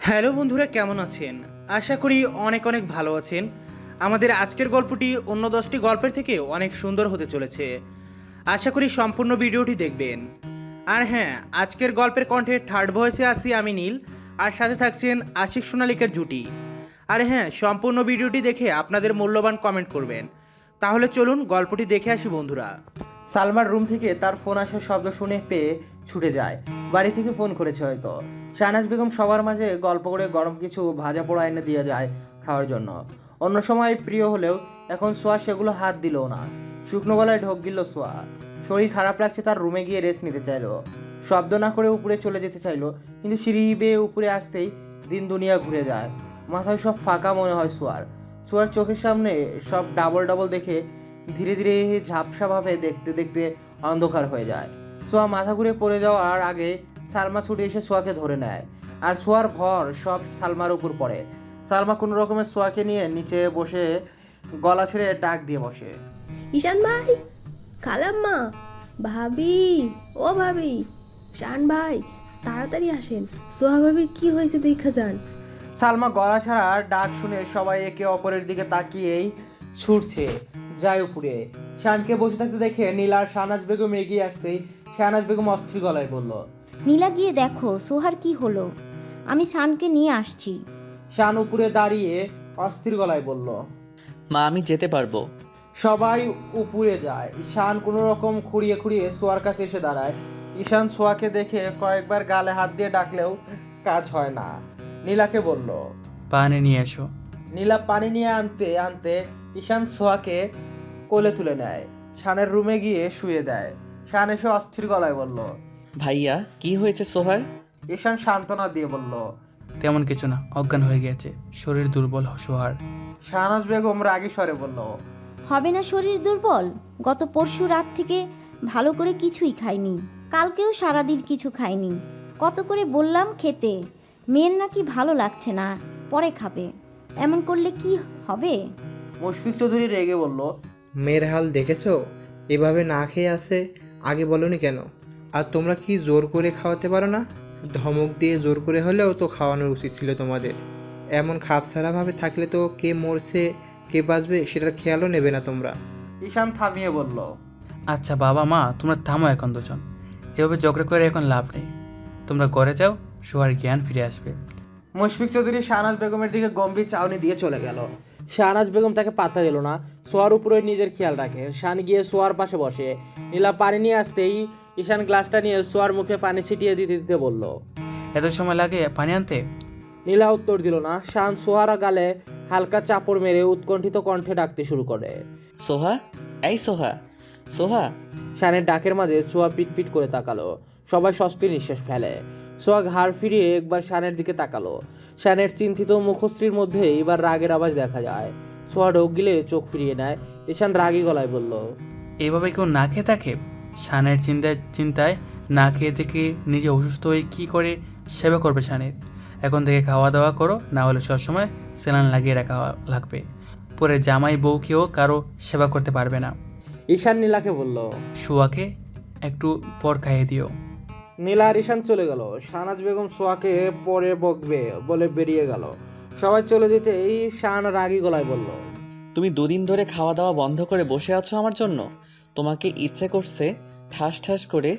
Hello বন্ধুরা, কেমন আছেন? আশা করি অনেক অনেক ভালো আছেন। আমাদের আজকের গল্পটি অন্য 10টি গল্পের থেকে অনেক সুন্দর হতে চলেছে। আশা করি সম্পূর্ণ ভিডিওটি দেখবেন। আর হ্যাঁ, আজকের গল্পের কণ্ঠে থার্ড ভয়েসে আছি আমি নীল, আর সাথে থাকছেন আশিক সোনালিকের জুটি। আর হ্যাঁ, সম্পূর্ণ ভিডিওটি দেখে আপনাদের মূল্যবান কমেন্ট করবেন। তাহলে চলুন গল্পটি দেখে আসি বন্ধুরা। সালমার রুম থেকে তার ফোন আসার শব্দ শুনে পেয়ে ছুটে যায়। বাড়ি থেকে ফোন করেছে হয়তো। শাহনাজ বেগম সবার মাঝে গল্প করে গরম কিছু ভাজা পোড়া এনে দিয়ে যায় খাওয়ার জন্য। অন্য সময় প্রিয় হলেও এখন সোয়া সেগুলো হাত দিলও না। শুকনো গলায় ঢোক গিলল সোয়া। শরীর খারাপ লাগছে, তার রুমে গিয়ে রেস্ট নিতে চাইলো। শব্দ না করে উপরে চলে যেতে চাইলো, কিন্তু সিঁড়ি বেয়ে উপরে আসতেই দিন দুনিয়া ঘুরে যায়। মাথায় সব ফাঁকা মনে হয় সোয়ার। সোয়ার চোখের সামনে সব ডাবল ডাবল দেখে ধীরে ধীরে ঝাপসাভাবে দেখতে দেখতে অন্ধকার হয়ে যায়। সোয়া মাথা ঘুরে পড়ে যাওয়ার আগে সালমা ছুটে এসে সোয়াকে ধরে নেয়, আর সোয়ার ভর সব সালমার উপর পড়ে। সালমা কোনো রকমের সোয়াকে নিয়ে নিচে বসে গলা ছেড়ে ডাক দিয়ে বসে। ঈশান ভাই, খালাম্মা, ভাবি, ও ভাবি, শান ভাই, তাড়াতাড়ি আসেন। সোহা ভাবির কি হয়েছে দেখা যান। সালমা গলা ছাড়া ডাক শুনে সবাই একে অপরের দিকে তাকিয়েই ছুটছে যায় উপরে। শানকে বসে থাকতে দেখে নীলা আর শাহনাজ বেগম এগিয়ে আসতেই শাহনাজ বেগম অস্থির গলায় বলল, নীলা, গিয়ে দেখো সোহার কি হলো। আমি শানকে নিয়ে আসছি। শান উপরে দাঁড়িয়ে অস্থির গলায় বলল। মা, আমি যেতে পারবো। সবাই উপরে যায়। ঈশান কোনো রকম খুঁড়িয়ে খুঁড়িয়ে সোয়ার কাছে এসে দাঁড়ায়। ঈশান সোয়াকে দেখে কয়েকবার গালে হাত দিয়ে ডাকলেও কাজ হয় না। নীলাকে বলল। পানি নিয়ে এসো। নীলা পানি নিয়ে আনতে আনতে ঈশান সোয়াকে কোলে তুলে নেয়, শানের রুমে গিয়ে শুয়ে দেয়। শান এসে অস্থির গলায় বলল। ভাইয়া, কি হয়েছে সোহার? ঈশান সান্ত্বনা দিয়ে বলল। তেমন কিছু না, অজ্ঞান হয়ে গেছে, শরীর দুর্বল সোহার। শাহনাজ বেগম রাগী স্বরে বলল। হবে না শরীর দুর্বল? গত পরশু রাত থেকে ভালো করে কিছুই খায়নি, কালকেও সারাদিন কিছু খায়নি। কত করে বললাম খেতে, মেয়ের নাকি ভালো লাগছে না, পরে খাবে। এমন করলে কি হবে? মুশফিক চৌধুরী রেগে বলল। মেয়ের হাল দেখেছো, এভাবে না খেয়ে আছে। আগে বলনি কেন? আর তোমরা কি জোর করে খাওয়াতে পারো না? ধমক দিয়ে জোর করে হলেও তো খাওয়ানোর উচিত ছিল তোমাদের। এমন খাপছাড়াভাবে থাকলে তো কে মরছে কে বাঁচবে সেটার খেয়ালও নেবে না তোমরা। ঈশান থামিয়ে বলল। আচ্ছা বাবা মা, তোমরা থামো এখন দুজন। এভাবে ঝগড়া করে এখন লাভ নেই। তোমরা ঘরে যাও, সোহার জ্ঞান ফিরে আসবে। মুশফিক চৌধুরী শাহনাজ বেগমের দিকে গম্ভীর চাউনি দিয়ে চলে গেল। শাহনাজ বেগম তাকে পাত্তা দিল না, সোয়ার উপরে নিজের খেয়াল রাখে। শান গিয়ে সোয়ার পাশে বসে। নীলা পানি নিয়ে আসতেই ঈশান গ্লাসটা নিয়ে সোয়ার মুখে পানি ছিটিয়ে দিতে দিতে বলল। এত সময় লাগে পানি আনতে? নীলা উত্তর দিল না। শান সোয়ার গালে হালকা চাপড় মেরে উৎকণ্ঠিত কণ্ঠে ডাকতে শুরু করে। সোহা, এই সোহা, সোহা। শানের ডাকের মাঝে সোয়া পিটপিট করে তাকালো। সবাই স্বস্তি নিঃশ্বাস ফেলে। সোয়া ঘাড় ফিরিয়ে একবার শানের দিকে তাকালো। শানের চিন্তিত মুখশ্রীর মধ্যে এবার রাগের আওয়াজ দেখা যায়। সোয়া ঢোক গিলে চোখ ফিরিয়ে নেয়। ঈশান রাগী গলায় বলল। এইভাবে কেউ না খেয়ে থাকে? শানের চিন্তায় না খেয়ে থেকে নিজে অসুস্থ হয়ে কী করে সেবা করবে শানের? এখন থেকে খাওয়া দাওয়া করো, না হলে সবসময় স্যালাইন লাগিয়ে রাখা লাগবে। পরে জামাই বউকেও কারো সেবা করতে পারবে না। ঈশান নীলাকে বলল। শুয়াকে একটু পর খাইয়ে দিও। নীলা আর ঈশান চলে গেল। শাহনাজ বেগম সোয়াকে পরে বকবে বলে বেরিয়ে গেল। সবাই চলে যেতেই শান রাগী গলায় বলল। তুমি দুদিন ধরে খাওয়া দাওয়া বন্ধ করে বসে আছো আমার জন্য। তোমাকে ইচ্ছে করছে ঠাস ঠাস করে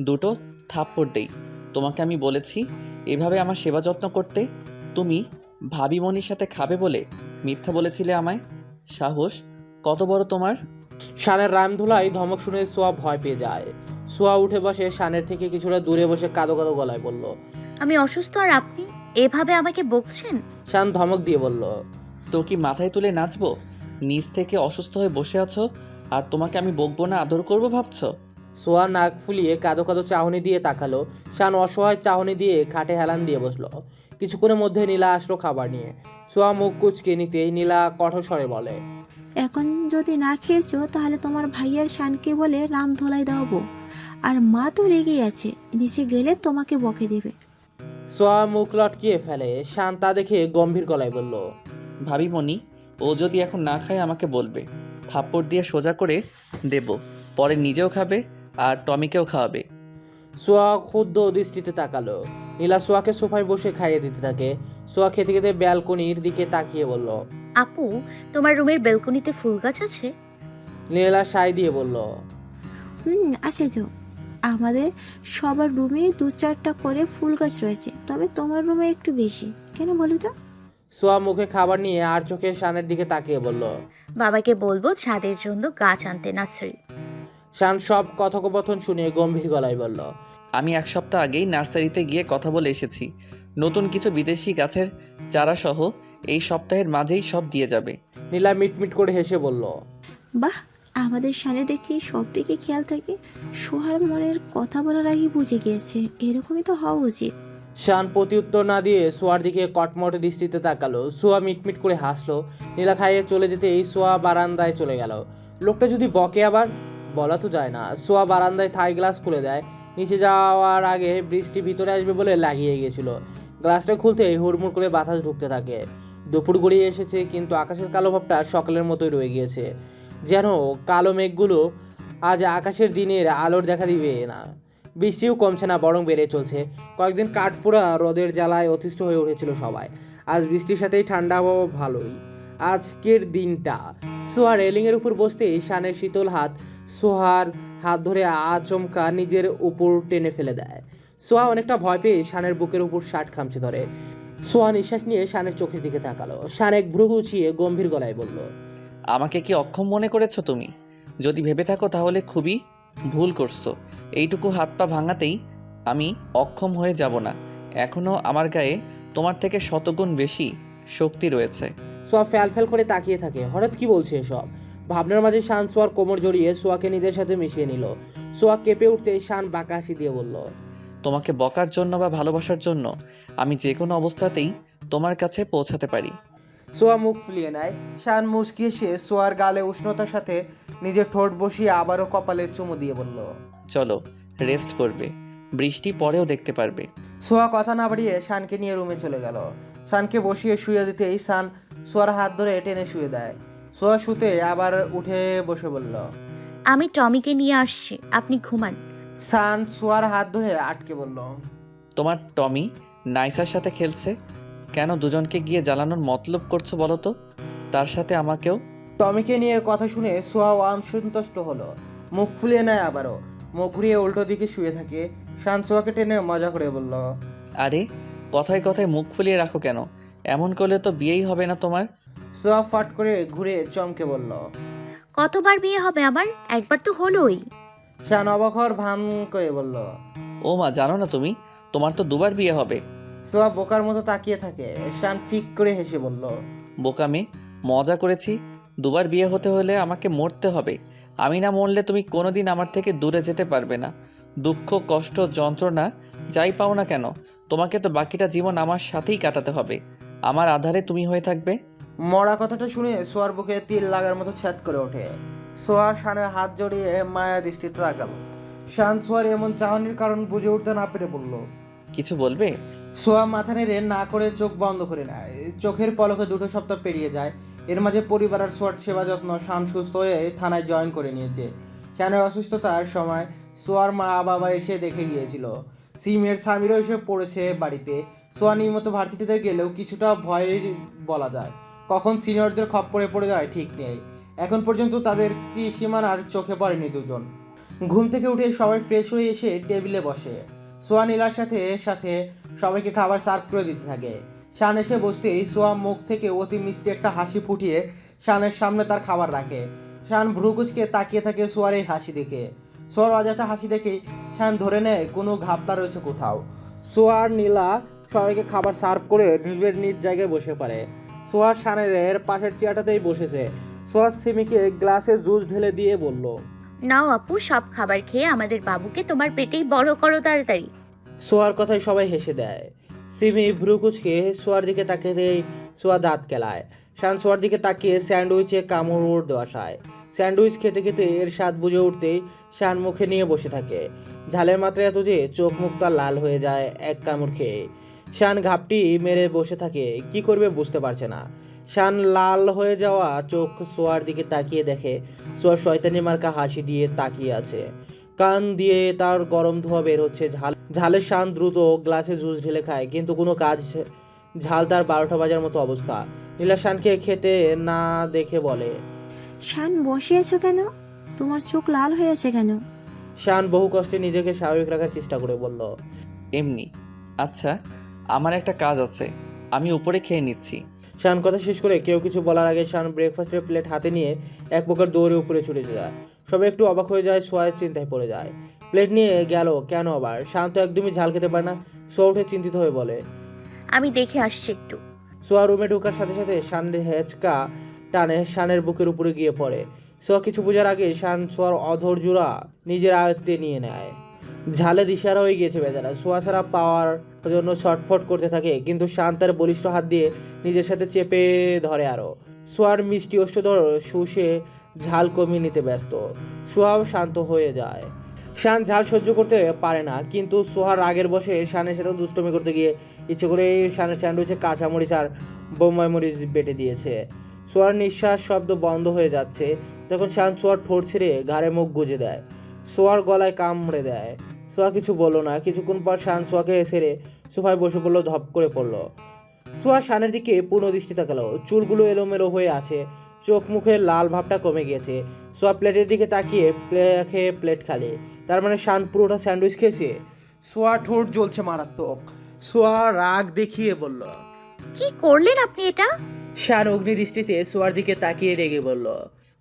দুটো থাপ্পড় দেই। তোমাকে আমি বলেছি এভাবে আমার সেবা যত্ন করতে। তুমি ভাবিমণির সাথে খাবে বলে মিথ্যা বলেছিলে আমায়। সাহস কত বড় তোমার! শানের রামধুলাই ধমক শুনে সোয়া ভয় পেয়ে যায়। সোয়া উঠে বসে শানের থেকে কিছুটা দূরে বসে কাঁদো কাঁদো গলায় বলল। আমি অসুস্থ আর আপনি এভাবে আমাকে বকছেন? শান ধমক দিয়ে বলল। তো কি মাথায় তুলে নাচবো? নিজ থেকে অসুস্থ হয়ে বসে আছো আর তোমাকে আমি বকবো না, আদর করবো ভাবছো? সোয়া নাক ফুলিয়ে কাঁদো কাঁদো চাহনি দিয়ে তাকালো। শান অসহায় চাহনি দিয়ে খাটে হেলান দিয়ে বসলো। কিছুক্ষণের মধ্যে নীলা আসলো খাবার নিয়ে। সোয়া মুখ কুচকে নিতেই নীলা কঠোর স্বরে বলে। এখন যদি না খেয়েছো তাহলে তোমার ভাইয়ার শানকে বলে রাম ধোলাই দাওয়াবো। আর মা তো রেগেই আছে, নিচে গেলে তোমাকে বকে দেবে। সোয়া মুখ লটকিয়ে ফেলে। শান তা দেখে গম্ভীর গলায় বলল। ভাবিমণি, ও যদি এখন না খায় আমাকে বলবে, থাপ্পড় দিয়ে সোজা করে দেব। পরে নিজেও খাবে আর টমিকেও খাওয়াবে। সোয়া ক্ষুদ্র দৃষ্টিতে তাকালো। নীলা সোয়াকে সোফায় বসে খাইয়ে দিতে থাকে। সোয়া খেতে খেতে ব্যালকনির দিকে তাকিয়ে বলল। আপু, তোমার রুমের বেলকনিতে ফুল গাছ আছে? নীলা সাই দিয়ে বলল। আছে তো। আমাদের সবার রুমে 2-4টা করে ফুল গাছ রয়েছে, তবে তোমার রুমে একটু বেশি। কেন বলো তো? সোয়া মুখে খাবার নিয়ে আর চোখে শানের দিকে তাকিয়ে বলল। বাবাকে বলবো ছাদের জন্য গাছ আনতে, নার্সারি। শান সব কথোপকথন শুনে গম্ভীর গলায় বলল। আমি 1 সপ্তাহ আগেই নার্সারিতে গিয়ে কথা বলে এসেছি। নতুন কিছু বিদেশি গাছের চারা সহ এই সপ্তাহের মাঝেই সব দিয়ে যাবে। নীলা মিটমিট করে হেসে বলল। বাহ, আমাদের সামনে দেখি সব দিকে খেয়াল থাকে। সোহার মনের কথা বলার আগে বুঝে গিয়েছে, এরকমই তো হওয়া উচিত। শান প্রত্যুত্তর না দিয়ে সোয়ার দিকে কটমট দৃষ্টিতে তাকালো। সোয়া মিটমিট করে হাসলো। নীলা খাইয়ে চলে যেতে এই সোয়া বারান্দায় চলে গেল। লোকটা যদি বকে আবার, বলা তো যায় না। সোয়া বারান্দায় থাই গ্লাস খুলে দেয়। নিচে যাওয়ার আগে বৃষ্টি ভিতরে আসবে বলে লাগিয়ে গিয়েছিল। গ্লাসটা খুলতে হুড়মুড় করে বাতাস ঢুকতে থাকে। দুপুর গড়িয়ে এসেছে, কিন্তু আকাশের কালো ভাবটা সকালের মতোই রয়ে গিয়েছে। যেন কালো মেঘগুলো আজ আকাশের দিনের আলোর দেখা দিবে না। বৃষ্টিও কমছে না, বরং বেড়ে চলছে। কয়েকদিন কাঠপোড়া রোদের জ্বালায় অতিষ্ঠ হয়ে উঠেছিল সবাই। আজ বৃষ্টির সাথেই ঠান্ডা আবহাওয়া ভালোই। আজকের দিনটা সোহা রেলিংয়ের উপর বসতেই শানের শীতল হাত সোহার হাত ধরে আচমকা নিজের উপর টেনে ফেলে দেয়। সোহা অনেকটা ভয় পেয়ে শানের বুকের উপর শার্ট খামচে ধরে। সোহা নিঃশ্বাস নিয়ে শানের চোখের দিকে তাকালো। শান এক ভ্রু গুছিয়ে গম্ভীর গলায় বলল। আমাকে কি অক্ষম মনে করেছো তুমি? যদি ভেবে থাকো তাহলে খুবই ভুল করছো। এইটুকু হাত পা ভাঙাতেই আমি অক্ষম হয়ে যাব না। এখনও আমার গায়ে তোমার থেকে শতগুণ বেশি শক্তি রয়েছে। সোয়া ফ্যাল করে তাকিয়ে থাকে। হঠাৎ কি বলছে এসব? ভাবনার মাঝে শান সোয়ার কোমর জড়িয়ে সোয়াকে নিজের সাথে মিশিয়ে নিল। সোয়া কেঁপে উঠতে শান বাঁকা হাসি দিয়ে বলল। তোমাকে বকার জন্য বা ভালোবাসার জন্য আমি যে কোনো অবস্থাতেই তোমার কাছে পৌঁছাতে পারি। সোয়া মুখ ফুলিয়ে নেয়। শান মুচকি এসে সোয়ার গালে উষ্ণতার সাথে নিজের ঠোঁট বসিয়ে আবারও কপালে চুমু দিয়ে বলল। চলো, রেস্ট করবে, বৃষ্টি পরেও দেখতে পারবে। সোয়া কথা না বাড়িয়ে শানকে নিয়ে রুমে চলে গেল। শানকে বসিয়ে শুয়ে দিতেই শান সোয়ার হাত ধরে টেনে শুয়ে দেয়। সোয়া শুতে আবার উঠে বসে বলল। আমি টমিকে নিয়ে আসছি, আপনি ঘুমান। শান সোয়ার হাত ধরে আটকে বলল। তোমার টমি নাইসার সাথে খেলছে কেন? দুজনকে গিয়ে জ্বালানোর মতলব করছো বলো তো? তার সাথে আমাকেও। টমিকে নিয়ে কথা শুনে সোয়া অসন্তুষ্ট হলো। মুখ ফুলিয়ে নেয় আবারও। মুখ ঘুরিয়ে উল্টো দিকে শুয়ে থাকে। শান সোয়াকে টেনে মজা করে বলল। আরে, কথায় কথায় মুখ ফুলিয়ে রাখো কেন? এমন করলে তো বিয়েই হবে না তোমার। সোয়া ফাট করে ঘুরে চমকে বলল। কতবার বিয়ে হবে আমার? একবার তো হলোই। শান অবাক হওয়ার ভান করে বলল। ও মা, জানো না তুমি? তোমার তো 2বার বিয়ে হবে। সোয়া বোকার মতো তাকিয়ে থাকে। শান ফিক করে হেসে বলল। বোকামে, মজা করেছি। 2বার বিয়ে হতে হলে আমাকে মরতে হবে। আমি না মরলে তুমি কোনোদিন আমার থেকে দূরে যেতে পারবে না। দুঃখ, কষ্ট, যন্ত্রণা যাই পাও না কেন, তোমাকে তো বাকিটা জীবন আমার সাথেই কাটাতে হবে। আমার আধারে তুমি হয়ে থাকবে। মরা কথাটা শুনে সোয়ার বুকে তিল লাগার মতো ছ্যাদ করে ওঠে। সোয়া শানের হাত জড়িয়ে মায়া দৃষ্টিতে তাকালো। শান সোয়ার এমন চাহনির কারণ বুঝে উঠতে না পেরে বলল। কিছু বলবে? সোয়া মাথা নেড়ে না করে চোখ বন্ধ করে নেয়। চোখের পলকে 2 সপ্তাহ পেরিয়ে যায়। এর মাঝে পরিবার আর সোয়ার সেবা যত্ন শান সুস্থ হয়ে থানায় জয়েন করে নিয়েছে। শানের অসুস্থতার সময় সোয়ার মা বাবা এসে দেখে গিয়েছিল। সিমের স্বামীরও এসে পড়েছে বাড়িতে। সোয়া নিয়মিত ভার্সিটিতে গেলেও কিছুটা ভয়ে বলা যায়। কখন সিনিয়রদের খপ্পরে পড়ে যায় ঠিক নেই। এখন পর্যন্ত তাদের কি সীমানার চোখে পড়েনি দুজন। ঘুম থেকে উঠে সবাই ফ্রেশ হয়ে এসে টেবিলে বসে। সোয়া নীলার সাথে সাথে সবাইকে খাবার সার্ভ করে দিতে থাকে। শান এসে বসতেই সোয়া মুখ থেকে অতি মিষ্টি একটা হাসি ফুটিয়ে শানের সামনে তার খাবার রাখে। শান ভ্রুকুচকে তাকিয়ে থাকে সোয়ার এই হাসি দেখে। সোয়ার অযথা হাসি দেখেই শান ধরে নেয় কোনো ঘাপলা রয়েছে কোথাও। সোয়ার নীলা সবাইকে খাবার সার্ভ করে নিজের নিজ জায়গায় বসে পড়ে। সোয়া শানের পাশের চেয়ারটাতেই বসেছে। সোয়া সিমিকে গ্লাসে জুস ঢেলে দিয়ে বলল। নাও আপু, সব খাবার খেয়ে আমাদের বাবুকে তোমার পেটেই বড় করো তাড়াতাড়ি। সোয়ার কথায় সবাই হেসে দেয়। সিমি ভ্রুকুচকে সোয়ার দিকে তাকিয়ে দেয়। সোয়া দাঁত কেলায়। শান সোয়ার দিকে তাকিয়ে স্যান্ডউইচে কামড় দেওয়া সায়। স্যান্ডউইচ খেতে খেতে এর স্বাদ বুঝে উঠতেই শান মুখে নিয়ে বসে থাকে। ঝালের মাত্রা এত যে চোখ মুখ তার লাল হয়ে যায় এক কামড় খেয়ে। শান ঘাপটি মেরে বসে থাকে, কি করবে বুঝতে পারছে না। শান লাল হয়ে যাওয়া চোখ সোয়ার দিকে তাকিয়ে দেখে সোয়ার শয়তানি মার্কা হাসি দিয়ে তাকিয়ে আছে। কান দিয়ে তার গরম ধোঁয়া বের হচ্ছে। ঝালের শান দ্রুত গ্লাসে জুস ঢেলে খায়, কিন্তু কোনো কাজ। ঝাল তার 12টা বাজার মতো অবস্থা। নীলা শানকে খেতে না দেখে বলে। শান বসে আছো কেন? তোমার চোখ লাল হয়ে আছে কেন? শান বহু কষ্টে নিজেকে স্বাভাবিক রাখার চেষ্টা করে বলল। এমনি। আচ্ছা, আমার একটা কাজ আছে, আমি উপরে খেয়ে নিচ্ছি। শান কথা শেষ করে কেউ কিছু বলার আগে শান ব্রেকফাস্টের প্লেট হাতে নিয়ে এক প্রকার দৌড়ে উপরে ছুটে যায়। সবাই একটু অবাক হয়ে যায়, সোয়ার চিন্তায় পড়ে যায়। প্লেট নিয়ে গেল কেন আবার? শান তো একদমই ঝাল খেতে পারে না। সোয়া উঠে চিন্তিত হয়ে বলে। আমি দেখে আসছি একটু। সোয়া রুমে ঢোকার সাথে সাথে শানের হেঁচকা টানে শানের বুকের উপরে গিয়ে পড়ে। সোয়া কিছু বোঝার আগে শান সোয়ার অধৈর্যরা নিজের আয়ত্তে নিয়ে নেয়। ঝালে দিশারা হয়ে গিয়েছে বেচারা। সোয়া ছাড়া পাওয়ার জন্য ছটফট করতে থাকে, কিন্তু শান তার বলিষ্ঠ হাত দিয়ে নিজের সাথে চেপে ধরে আরও। সোয়ার মিষ্টি ওষ্ঠধর শুষে ঝাল কমিয়ে নিতে ব্যস্ত। সোয়াও শান্ত হয়ে যায়। শান ঝাল সহ্য করতে পারে না, কিন্তু সোহার রাগের বসে শানের সাথে দুষ্টমি করতে গিয়ে ইচ্ছে করে শানের স্যান্ডউইচে কাঁচামরিচ আর বোম্বাই মরিচ বেটে দিয়েছে। সোয়ার নিঃশ্বাস শব্দ বন্ধ হয়ে যাচ্ছে, তখন শান সোয়ার ঠোঁট ছেড়ে ঘাড়ে মুখ গুজে দেয়, সোয়ার গলায় কামড়ে দেয়। সোয়া কিছু বলল না। কিছুক্ষণ পর শান সোয়াকে ছেড়ে সোফায় বসে পড়লো, ধপ করে পড়লো। সোয়া শানের দিকে পূর্ণ দৃষ্টি তাকালো। চুলগুলো এলোমেলো হয়ে আছে, চোখ মুখের লাল ভাবটা কমে গিয়েছে। সোয়া প্লেটের দিকে তাকিয়ে খেয়ে প্লেট খালি। তার মানে শান পুরোটা স্যান্ডউইচ খেয়েছে। সোয়া ঠোঁট জ্বলছে মারাত্মক। সোয়া রাগ দেখিয়ে বলল। কি করলেন আপনি এটা? শান অগ্নিদৃষ্টিতে সোয়ার দিকে তাকিয়ে রেগে বলল।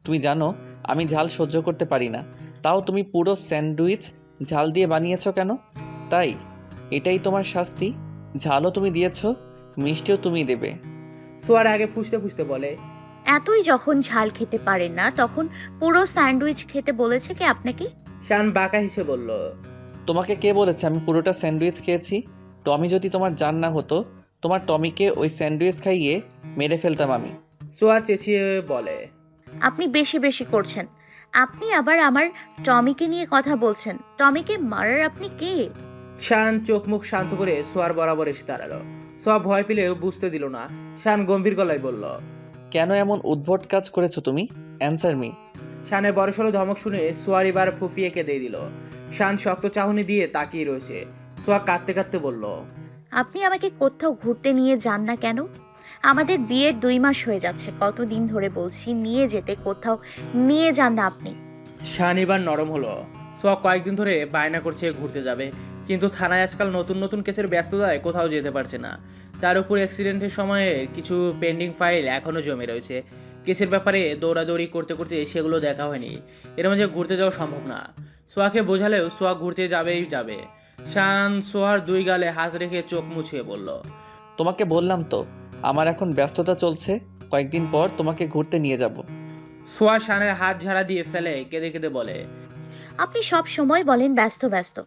তুমি জানো আমি ঝাল সহ্য করতে পারি না, তাও তুমি পুরো স্যান্ডউইচ ঝাল দিয়ে বানিয়েছো কেন? তাই এটাই তোমার শাস্তি? ঝালও তুমি দিয়েছো, মিষ্টিও তুমি দেবে। সোয়ার আগে ফুসতে ফুসতে বলে। এতই যখন ঝাল খেতে পারেন না, তখন পুরো স্যান্ডউইচ খেতে বলেছে কি আপনাকে? শান বাঁকা হেসে বলল। তোমাকে কে বলেছে আমি পুরোটা স্যান্ডউইচ খেয়েছি? টমি যদি তোমার জান না হতো, তোমার টমিকে ওই স্যান্ডউইচ খাইয়ে মেরে ফেলতাম আমি। সোয়া চেঁচিয়ে বলে। আপনি বেশি বেশি করছেন। আপনি আবার আমার টমিকে নিয়ে কথা বলছেন। টমিকে মারার আপনি কে? শান চোখ মুখ শান্ত করে সোয়ার বরাবর এসে দাঁড়ালো। সোয়া ভয় পেলেও বুঝতে দিল না। শান গম্ভীর গলায় বলল। কেন এমন উদ্ভট কাজ করেছো তুমি? Answer me. শানের বড়সড় ধমক শুনে সোয়ার এবার ফুফিয়ে কেঁদে দিল। শান শক্ত চাহনি দিয়ে তাকিয়ে রয়েছে। সোয়া কাঁদতে কাঁদতে বলল। আপনি আমাকে কোথাও ঘুরতে নিয়ে যান না কেন? আমাদের বিয়ের 2 মাস হয়ে যাচ্ছে, কতদিন ধরে বলছি নিয়ে যেতে, কোথাও নিয়ে যান না আপনি। শান এবার নরম হলো। সোয়া কয়েকদিন ধরে বায়না করছে ঘুরতে যাবে, কিন্তু থানায় আজকাল নতুন নতুন কেসের ব্যস্ততায় কোথাও যেতে পারছে না। তার উপর অ্যাক্সিডেন্টের সময়ে কিছু পেন্ডিং ফাইল এখনও জমে রয়েছে। কেসের ব্যাপারে দৌড়াদৌড়ি করতে করতে সেগুলো দেখা হয়নি। এর মাঝে ঘুরতে যাওয়া সম্ভব না। সোয়াকে বোঝালেও সোয়া ঘুরতে যাবেই যাবে। শান সোয়ার 2 গালে হাত রেখে চোখ মুছিয়ে বলল। তোমাকে বললাম তো আমার এখন ব্যস্ততা চলছে, কয়েকদিন পর তোমাকে ঘুরতে নিয়ে যাব। সোয়া শানের হাত ঝাড়া দিয়ে ফেলে কেঁদে কেঁদে বলে। আপনি সব সময় বলেন ব্যস্ত ব্যস্ত।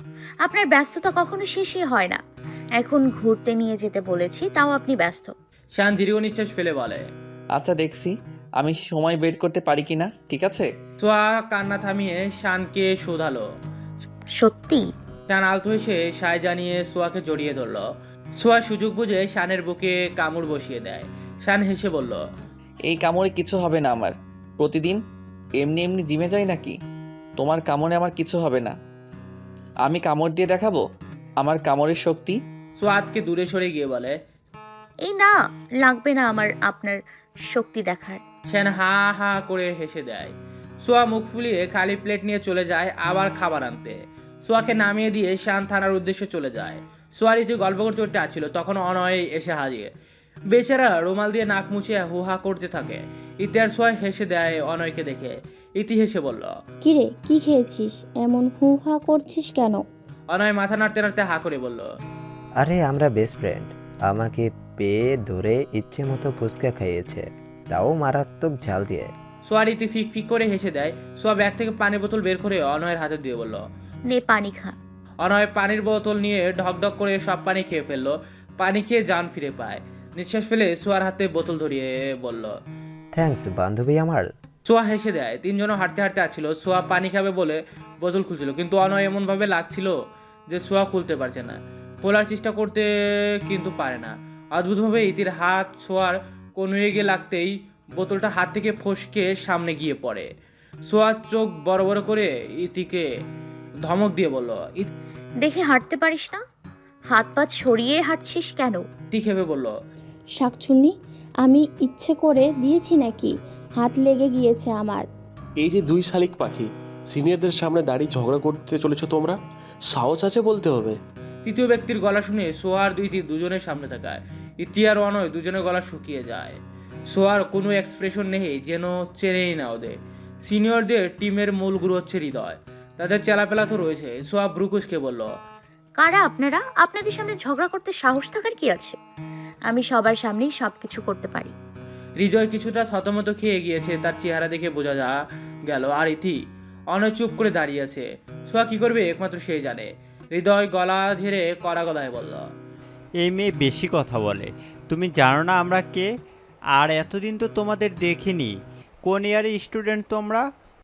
আপনার ব্যস্ততা কখনো শেষই হয় না। এখন ঘুরতে নিয়ে যেতে বলেছি, তাও আপনি ব্যস্ত। শান দীর্ঘ নিঃশ্বাস ফেলে বলে। আচ্ছা দেখছি আমি সময় বের করতে পারি কি না, ঠিক আছে? সোয়া কান্না থামিয়ে শানকে শোধালো। সত্যি? শান আলতো হেসে সায় জানিয়ে সোয়াকে জড়িয়ে ধরল। সোয়া সুযোগ বুঝে শানের বুকে কামড় বসিয়ে দেয়। শান হেসে বলল। এই কামড়ে কিছু হবে না আমার। প্রতিদিন এমনি এমনি জিমে যাই নাকি? তোমার কামড়ে আমার কিছু হবে না। আমি কামড় দিয়ে দেখাবো আমার কামড়ের শক্তি। সোয়াদকে দূরে সরে গিয়ে বলে। এই না, লাগবে না আমার আপনার শক্তি দেখার। শান হা হা করে হেসে দেয়। সোয়া মুখ ফুলিয়ে খালি প্লেট নিয়ে চলে যায় আবার খাবার আনতে। সোয়াকে নামিয়ে দিয়ে শান থানার উদ্দেশ্যে চলে যায়। সোয়ার ইতি গল্প করতে করতে আসছিল, তখন অনয় এসে হাজির। বেচারা রুমাল দিয়ে নাক মুছে হুহা করতে থাকে। ইতি আর সোয়া হেসে দেয় অনয়কে দেখে। ইতি হেসে বলল। কিরে, কি খেয়েছিস? এমন হু হা করছিস কেন? অনয় মাথা নাড়তে নাড়তে হা করে বলল। আরে আমরা বেস্ট ফ্রেন্ড, আমাকে পেয়ে ধরে ইচ্ছে মতো ফুচকা খাইয়েছে, তাও মারাত্মক ঝাল দিয়ে। সোয়ার ইতি ফিক ফিক করে হেসে দেয়। সোয়া ব্যাগ থেকে পানির বোতল বের করে অনয়ের হাতে দিয়ে বলল। নে পানি খা। অনয় পানির বোতল নিয়ে ঢকঢক করে সব পানি খেয়ে ফেললো। পানি খেয়ে জান ফিরে পায়। নিঃশ্বাস ফেলে সোয়ার হাতে বোতল ধরিয়ে বলল। থ্যাঙ্কস বান্ধবী আমার। সোয়া হেসে দেয়। তিনজনও হাঁটতে হাঁটতে আসছিল। সোয়া পানি খাবে বলে বোতল খুলছিল, কিন্তু অনয় এমনভাবে লাগছিল যে সোয়া খুলতে পারছে না। খোলার চেষ্টা করতে কিন্তু পারে না। অদ্ভুতভাবে ইতির হাত সোয়ার কনুয়ে গিয়ে লাগতেই বোতলটা হাত থেকে ফসকে সামনে গিয়ে পড়ে। সোয়ার চোখ বড় বড় করে ইতিকে ধমক দিয়ে বলল। দেখে হাঁটতে পারিস না? হাত পা ছড়িয়ে হাঁটছিস কেন? ইতি খেপে বলল। শাকচুন্নি, আমি ইচ্ছে করে দিয়েছি নাকি? হাত লেগে গিয়েছে আমার। এই যে দুই শালিক পাখি, সিনিয়রদের সামনে দাঁড়িয়ে ঝগড়া করতে চলেছো তোমরা? সাহস আছে বলতে হবে। তৃতীয় ব্যক্তির গলা শুনে সোয়ার ইতি দুজনের সামনে থাকায় ইতি আর অনয় দুজনের গলা শুকিয়ে যায়। সোয়ার কোনো এক্সপ্রেশন নেই, যেন চেনেই না ওদের। সিনিয়রদের টিমের মূল গুরু হচ্ছে হৃদয়, তাদের চেলাপেলা তো রয়েছে। সোয়া ব্রুকুশকে বলল। কারা আপনারা? আপনাদের সামনে ঝগড়া করতে সাহস থাকার কি আছে? আমি সবার সামনেই সব কিছু করতে পারি। হৃদয় কিছুটা থতমত খেয়ে গিয়েছে, তার চেহারা দেখে বোঝা গেল। আর ইতি অনয় চুপ করে দাঁড়িয়ে আছে। সোয়া কি করবে একমাত্র সেই জানে। হৃদয় গলা ঝেড়ে কড়া গলায় বলল। এই মেয়ে বেশি কথা বলে। তুমি জানো না আমরা কে? আর এতদিন তো তোমাদের দেখিনি। কোন ইয়ারের স্টুডেন্ট তোমরা?